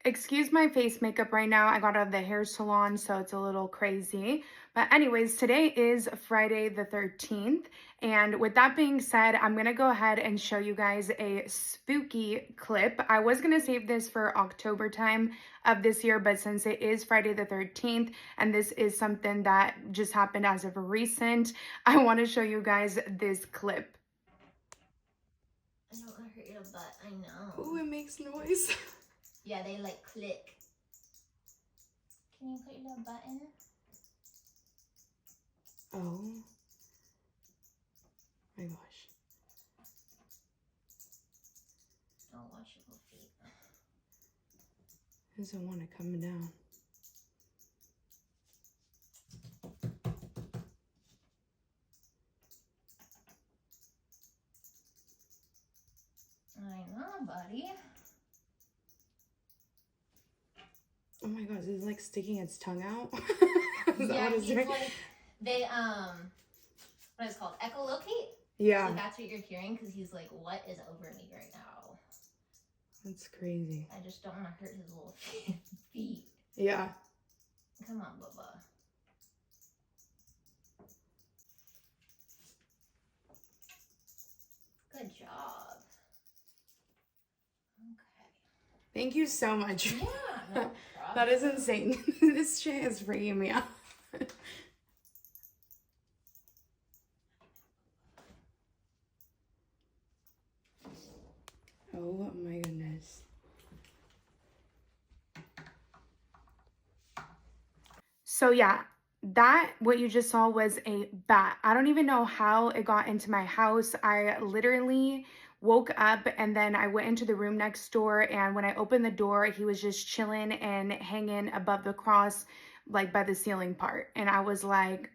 Excuse my face makeup right now. I got out of the hair salon, so it's a little crazy. But anyways, today is Friday the 13th. And with that being said, I'm going to go ahead and show you guys a spooky clip. I was going to save this for October time of this year, but since it is Friday the 13th, and this is something that just happened as of recent, I want to show you guys this clip. I don't want to hurt your butt, I know. Oh, it makes noise. Yeah, they like click. Can you put your little butt in? Oh my gosh. Don't wash your feet. Doesn't want to come down. I know, buddy. Oh my gosh, it's like sticking its tongue out. Yeah, he's like, they, what is it called? Echolocate? Yeah. So that's what you're hearing, because he's like, what is over me right now? That's crazy. I just don't want to hurt his little feet. Yeah. Come on, Bubba. Good job. Okay. Thank you so much. Yeah, no problem. That is insane. This shit is freaking me out. Oh my goodness. So yeah, what you just saw was a bat. I don't even know how it got into my house. I literally woke up and then I went into the room next door, and when I opened the door, he was just chilling and hanging above the cross, like by the ceiling part. And I was like,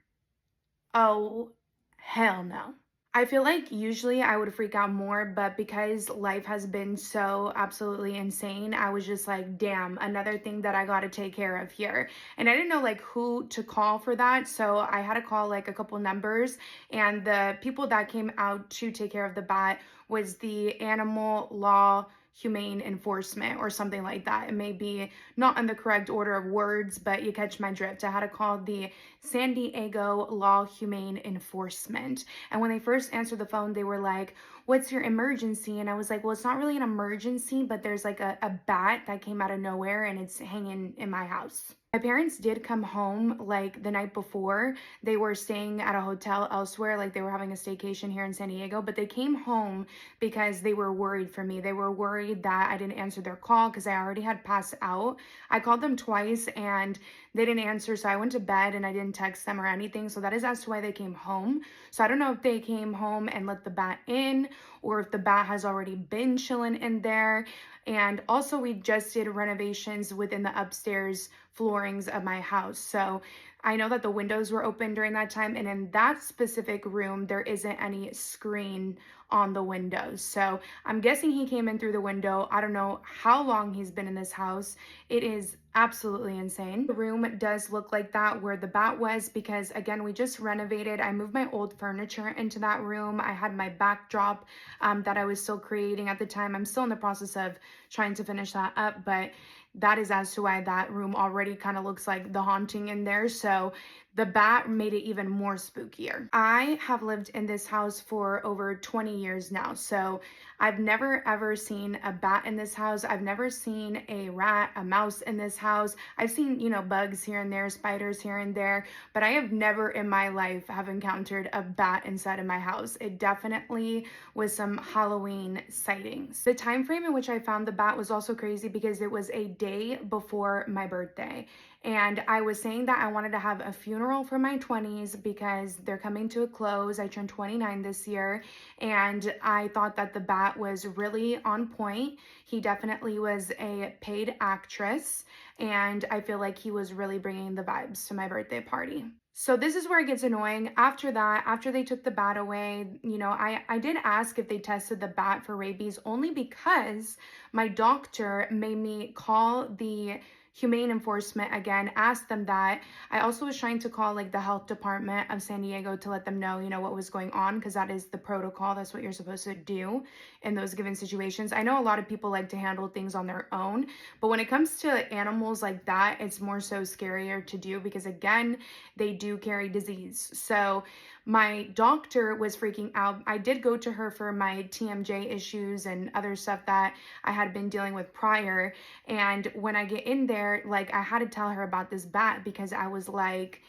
oh, hell no. I feel like usually I would freak out more, but because life has been so absolutely insane, I was just like, damn, another thing that I got to take care of here. And I didn't know like who to call for that. So I had to call like a couple numbers, and the people that came out to take care of the bat was the animal law humane enforcement or something like that. It may be not in the correct order of words, but you catch my drift. I had to call the San Diego Law Humane Enforcement. And when they first answered the phone, they were like, what's your emergency? And I was like, well, it's not really an emergency, but there's like a bat that came out of nowhere and it's hanging in my house. My parents did come home like the night before. They were staying at a hotel elsewhere, like they were having a staycation here in San Diego, but they came home because they were worried for me. They were worried that I didn't answer their call because I already had passed out. I called them twice and they didn't answer, so I went to bed and I didn't text them or anything. So that is as to why they came home. So I don't know if they came home and let the bat in or if the bat has already been chilling in there. And also we just did renovations within the upstairs floorings of my house. So I know that the windows were open during that time, and in that specific room, there isn't any screen on the windows. So I'm guessing he came in through the window. I don't know how long he's been in this house. It is absolutely insane. The room does look like that where the bat was because, again, we just renovated. I moved my old furniture into that room. I had my backdrop that I was still creating at the time. I'm still in the process of trying to finish that up, but that is as to why that room already kind of looks like the haunting in there. So the bat made it even more spookier. I have lived in this house for over 20 years now. So I've never ever seen a bat in this house. I've never seen a rat, a mouse in this house. I've seen, you know, bugs here and there, spiders here and there, but I have never in my life have encountered a bat inside of my house. It definitely was some Halloween sightings. The time frame in which I found the bat was also crazy because it was a day before my birthday. And I was saying that I wanted to have a funeral for my 20s because they're coming to a close. I turned 29 this year, and I thought that the bat was really on point. He definitely was a paid actress, and I feel like he was really bringing the vibes to my birthday party. So this is where it gets annoying. After that, after they took the bat away, you know, I did ask if they tested the bat for rabies only because my doctor made me call the humane enforcement again, asked them that. I also was trying to call like the health department of San Diego to let them know, you know, what was going on, because that is the protocol. That's what you're supposed to do in those given situations. I know a lot of people like to handle things on their own, but when it comes to animals like that, it's more so scarier to do because again, they do carry disease. So my doctor was freaking out. I did go to her for my TMJ issues and other stuff that I had been dealing with prior. And when I get in there, like I had to tell her about this bat because I was like,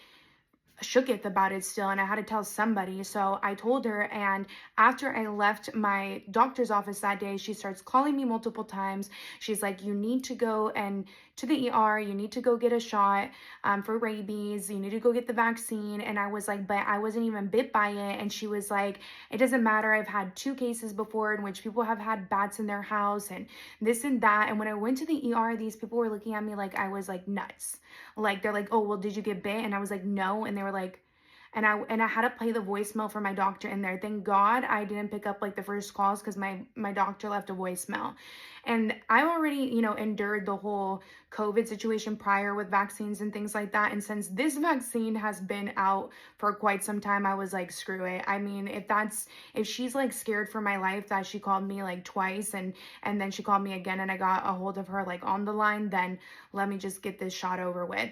shooketh about it still, and I had to tell somebody. So I told her, and after I left my doctor's office that day, she starts calling me multiple times. She's like, you need to go and to the ER, you need to go get a shot for rabies, you need to go get the vaccine. And I was like, but I wasn't even bit by it. And she was like, it doesn't matter, I've had 2 cases before in which people have had bats in their house and this and that. And when I went to the ER, these people were looking at me like I was like nuts. Like they're like, oh well, did you get bit? And I was like, no. And they were like, and I had to play the voicemail for my doctor in there. Thank God I didn't pick up like the first calls because my doctor left a voicemail. And I already, you know, endured the whole COVID situation prior with vaccines and things like that. And since this vaccine has been out for quite some time, I was like, screw it. I mean, if she's like scared for my life that she called me like twice and then she called me again and I got a hold of her like on the line, then let me just get this shot over with.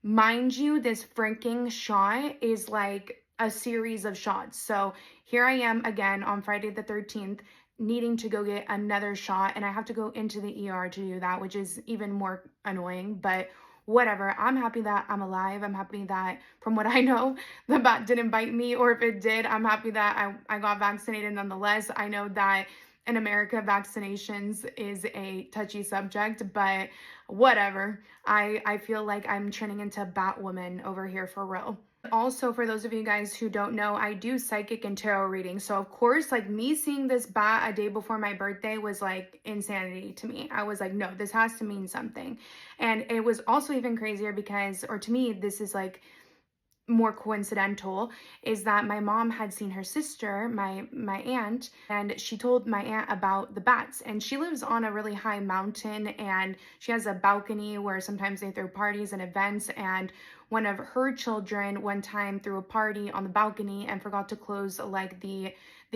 Mind you, this freaking shot is like a series of shots. So here I am again on Friday the 13th, needing to go get another shot, and I have to go into the ER to do that, which is even more annoying, but whatever. I'm happy that I'm alive. I'm happy that, from what I know, the bat didn't bite me, or if it did, I'm happy that I got vaccinated nonetheless. I know that in America, vaccinations is a touchy subject, but whatever. I feel like I'm turning into Batwoman over here for real. Also, for those of you guys who don't know, I do psychic and tarot readings. So of course, like me seeing this bat a day before my birthday was like insanity to me. I was like, no, this has to mean something. And it was also even crazier because, or to me, this is like more coincidental, is that my mom had seen her sister, my aunt, and she told my aunt about the bats. And she lives on a really high mountain and she has a balcony where sometimes they throw parties and events. And one of her children one time threw a party on the balcony and forgot to close like the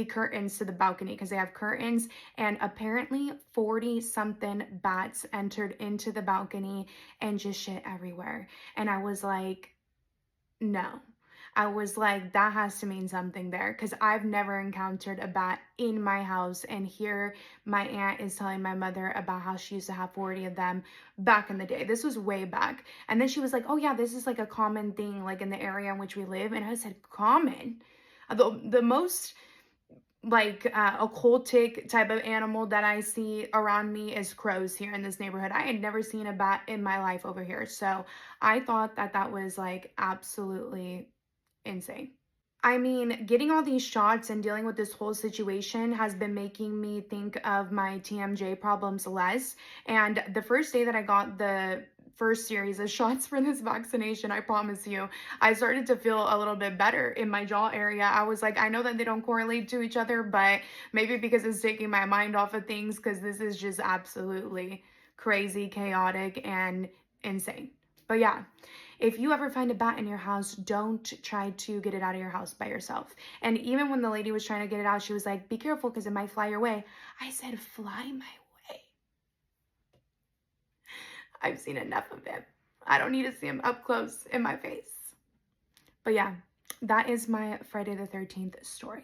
curtains to the balcony because they have curtains, and apparently 40 something bats entered into the balcony and just shit everywhere. And I was like, no. I was like, that has to mean something there, because I've never encountered a bat in my house. And here my aunt is telling my mother about how she used to have 40 of them back in the day. This was way back. And then she was like, oh yeah, this is like a common thing like in the area in which we live. And I said, common? The most like occultic type of animal that I see around me is crows here in this neighborhood. I had never seen a bat in my life over here. So I thought that that was like absolutely insane. I mean, getting all these shots and dealing with this whole situation has been making me think of my TMJ problems less. And the first day that I got the first series of shots for this vaccination, I promise you, I started to feel a little bit better in my jaw area. I was like, I know that they don't correlate to each other, but maybe because it's taking my mind off of things, because this is just absolutely crazy, chaotic, and insane. But yeah, if you ever find a bat in your house, don't try to get it out of your house by yourself. And even when the lady was trying to get it out, she was like, be careful because it might fly your way. I said, fly my way. I've seen enough of him. I don't need to see him up close in my face. But yeah, that is my Friday the 13th story.